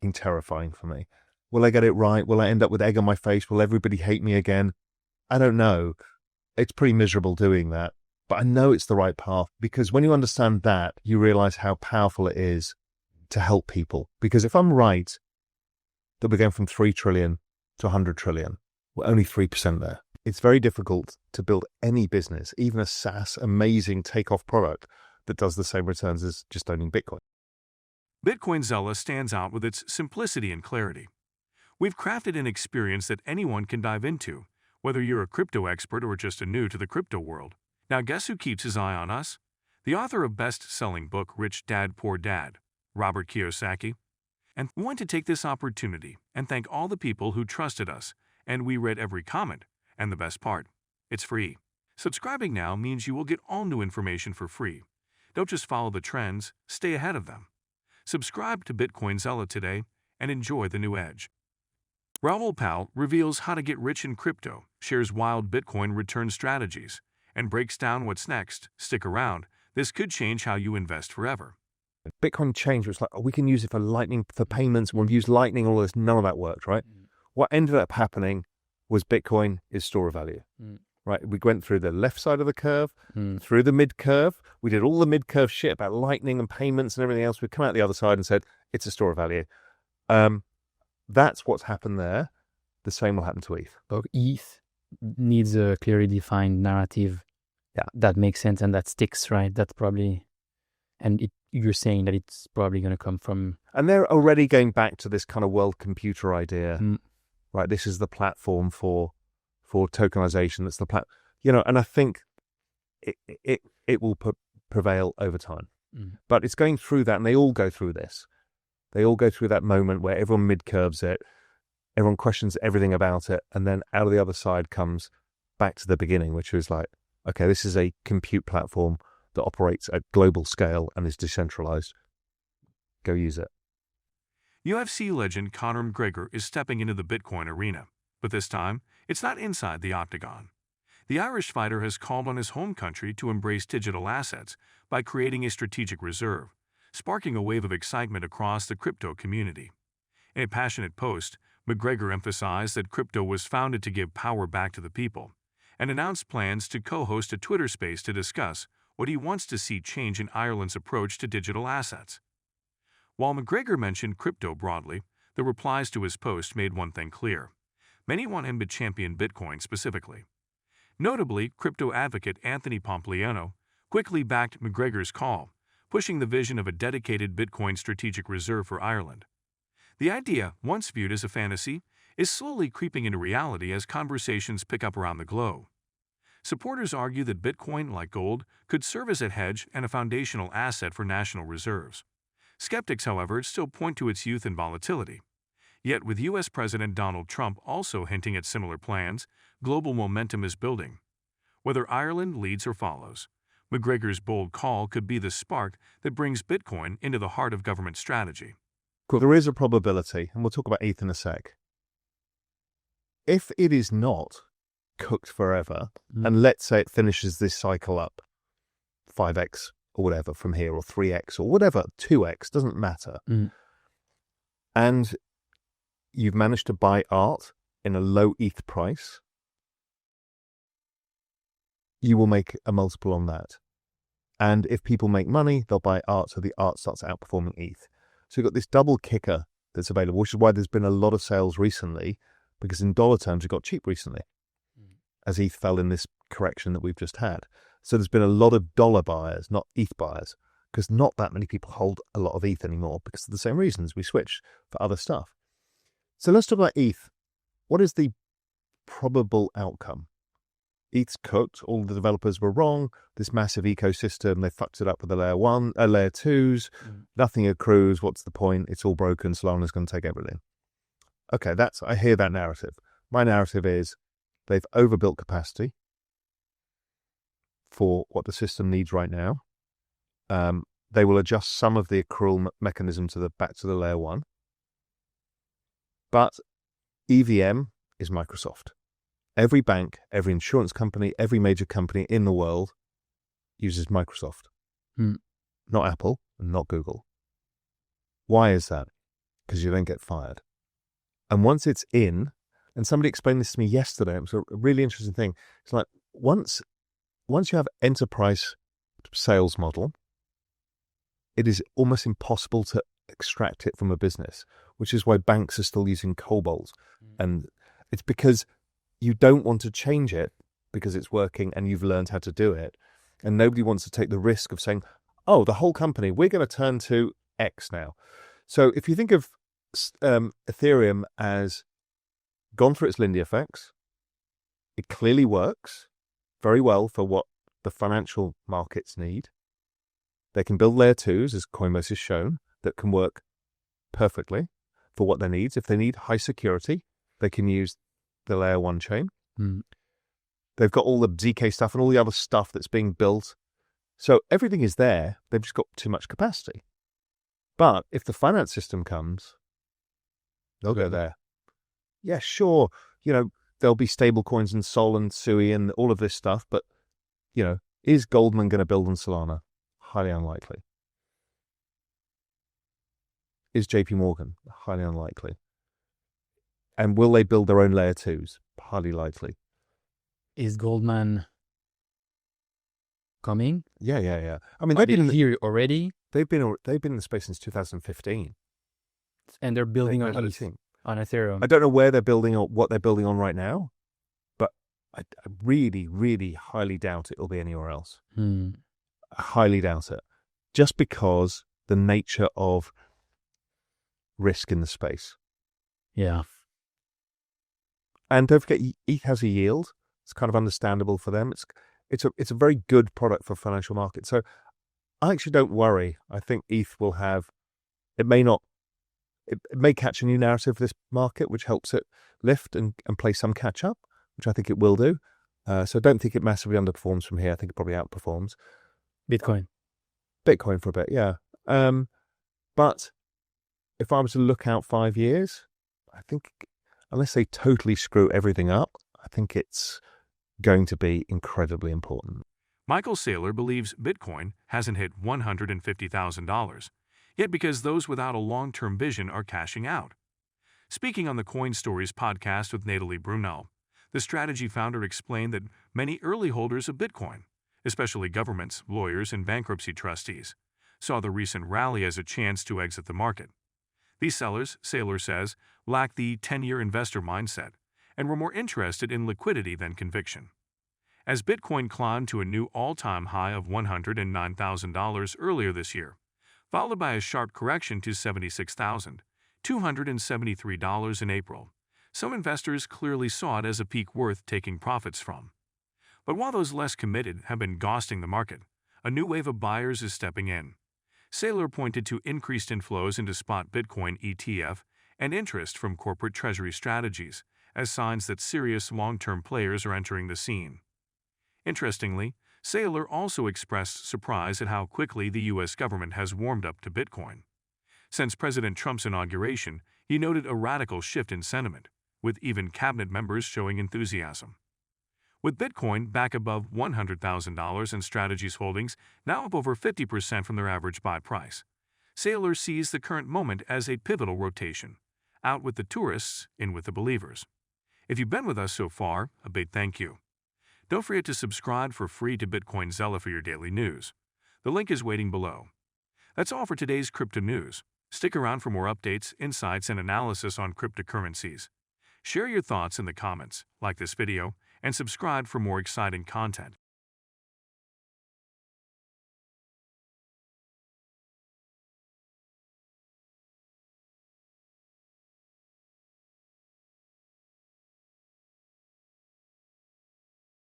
terrifying for me. Will I get it right? Will I end up with egg on my face? Will everybody hate me again? I don't know. It's pretty miserable doing that, but I know it's the right path, because when you understand that, you realize how powerful it is to help people. Because if I'm right that we're going from 3 trillion to 100 trillion, we're only 3% there. It's very difficult to build any business, even a SaaS, amazing takeoff product that does the same returns as just owning Bitcoin. Bitcoin Zella stands out with its simplicity and clarity. We've crafted an experience that anyone can dive into, whether you're a crypto expert or just a new to the crypto world. Now, guess who keeps his eye on us? The author of best-selling book Rich Dad Poor Dad, Robert Kiyosaki. And we want to take this opportunity and thank all the people who trusted us, and we read every comment. And the best part, it's free. Subscribing now means you will get all new information for free. Don't just follow the trends, stay ahead of them. Subscribe to Bitcoin Zella today and enjoy the new edge. Raoul Pal reveals how to get rich in crypto, shares wild Bitcoin return strategies, and breaks down what's next. Stick around. This could change how you invest forever. Bitcoin changed. It's like, oh, we can use it for Lightning, for payments. We'll use Lightning, all this. None of that worked, right? What ended up happening was Bitcoin is store of value, right? We went through the left side of the curve, through the mid curve. We did all the mid curve shit about Lightning and payments and everything else. We've come out the other side and said, it's a store of value. That's what's happened there. The same will happen to ETH. But ETH needs a clearly defined narrative that makes sense and that sticks, right? That's probably, and you're saying that it's probably going to come from... And they're already going back to this kind of world computer idea, right? This is the platform for tokenization. That's the and I think it will prevail over time. But it's going through that, and they all go through this. They all go through that moment where everyone mid-curves it, everyone questions everything about it, and then out of the other side comes back to the beginning, which is like, okay, this is a compute platform that operates at global scale and is decentralized. Go use it. UFC legend Conor McGregor is stepping into the Bitcoin arena, but this time, it's not inside the octagon. The Irish fighter has called on his home country to embrace digital assets by creating a strategic reserve, sparking a wave of excitement across the crypto community. In a passionate post, McGregor emphasized that crypto was founded to give power back to the people, and announced plans to co-host a Twitter space to discuss what he wants to see change in Ireland's approach to digital assets. While McGregor mentioned crypto broadly, the replies to his post made one thing clear. Many want him to champion Bitcoin specifically. Notably, crypto advocate Anthony Pompliano quickly backed McGregor's call, pushing the vision of a dedicated Bitcoin strategic reserve for Ireland. The idea, once viewed as a fantasy, is slowly creeping into reality as conversations pick up around the globe. Supporters argue that Bitcoin, like gold, could serve as a hedge and a foundational asset for national reserves. Skeptics, however, still point to its youth and volatility. Yet, with U.S. President Donald Trump also hinting at similar plans, global momentum is building. Whether Ireland leads or follows, McGregor's bold call could be the spark that brings Bitcoin into the heart of government strategy. Cool. There is a probability, and we'll talk about ETH in a sec. If it is not cooked forever, and let's say it finishes this cycle up 5x or whatever from here, or 3x or whatever, 2x, doesn't matter, and you've managed to buy art in a low ETH price, you will make a multiple on that. And if people make money, they'll buy art, so the art starts outperforming ETH. So you've got this double kicker that's available, which is why there's been a lot of sales recently, because in dollar terms, it got cheap recently, as ETH fell in this correction that we've just had. So there's been a lot of dollar buyers, not ETH buyers, because not that many people hold a lot of ETH anymore because of the same reasons. We switch for other stuff. So let's talk about ETH. What is the probable outcome? ETH's cooked. All the developers were wrong. This massive ecosystem, they fucked it up with the layer 2s. Nothing accrues. What's the point? It's all broken. Solana's going to take everything. Okay, I hear that narrative. My narrative is they've overbuilt capacity for what the system needs right now. They will adjust some of the accrual mechanism back to the layer 1. But EVM is Microsoft. Every bank, every insurance company, every major company in the world uses Microsoft. Not Apple and not Google. Why is that? because you then get fired. And once it's in, and somebody explained this to me yesterday, it was a really interesting thing. It's like once you have enterprise sales model, it is almost impossible to extract it from a business, which is why banks are still using COBOL. And it's because you don't want to change it because it's working and you've learned how to do it. And nobody wants to take the risk of saying, oh, the whole company, we're going to turn to X now. So if you think of Ethereum as gone through its Lindy effects, it clearly works very well for what the financial markets need. They can build layer 2s, as Coinbase has shown, that can work perfectly for what their needs. If they need high security, they can use the layer 1 chain. They've got all the ZK stuff and all the other stuff that's being built. So everything is there. They've just got too much capacity. But if the finance system comes, they'll go there. Yeah, sure. There'll be stable coins and Sol and Sui and all of this stuff. But, is Goldman going to build on Solana? Highly unlikely. Is JP Morgan? Highly unlikely. And will they build their own layer 2s? Highly likely. Is Goldman coming? Yeah. I mean, Are they here already? They've been in the space since 2015, and they're building on Ethereum. I don't know where they're building or what they're building on right now, but I really, really highly doubt it will be anywhere else. I highly doubt it, just because the nature of risk in the space. Yeah. And don't forget, ETH has a yield. It's kind of understandable for them. It's a very good product for financial markets. So I actually don't worry. I think ETH will have. It may catch a new narrative for this market, which helps it lift and play some catch up, which I think it will do. So I don't think it massively underperforms from here. I think it probably outperforms Bitcoin for a bit, yeah. But if I was to look out 5 years, I think unless they totally screw everything up, I think it's going to be incredibly important. Michael Saylor believes Bitcoin hasn't hit $150,000, yet because those without a long-term vision are cashing out. Speaking on the Coin Stories podcast with Nathalie Brunel, the strategy founder explained that many early holders of Bitcoin, especially governments, lawyers, and bankruptcy trustees, saw the recent rally as a chance to exit the market. These sellers, Saylor says, lacked the 10-year investor mindset and were more interested in liquidity than conviction. As Bitcoin climbed to a new all-time high of $109,000 earlier this year, followed by a sharp correction to $76,273 in April, some investors clearly saw it as a peak worth taking profits from. But while those less committed have been ghosting the market, a new wave of buyers is stepping in. Saylor pointed to increased inflows into spot Bitcoin ETF and interest from corporate treasury strategies as signs that serious long-term players are entering the scene. Interestingly, Saylor also expressed surprise at how quickly the U.S. government has warmed up to Bitcoin. Since President Trump's inauguration, he noted a radical shift in sentiment, with even cabinet members showing enthusiasm. With Bitcoin back above $100,000 and Strategy's holdings now up over 50% from their average buy price, Saylor sees the current moment as a pivotal rotation, out with the tourists, in with the believers. If you've been with us so far, a big thank you. Don't forget to subscribe for free to Bitcoin Zella for your daily news. The link is waiting below. That's all for today's crypto news. Stick around for more updates, insights, and analysis on cryptocurrencies. Share your thoughts in the comments, like this video, and subscribe for more exciting content.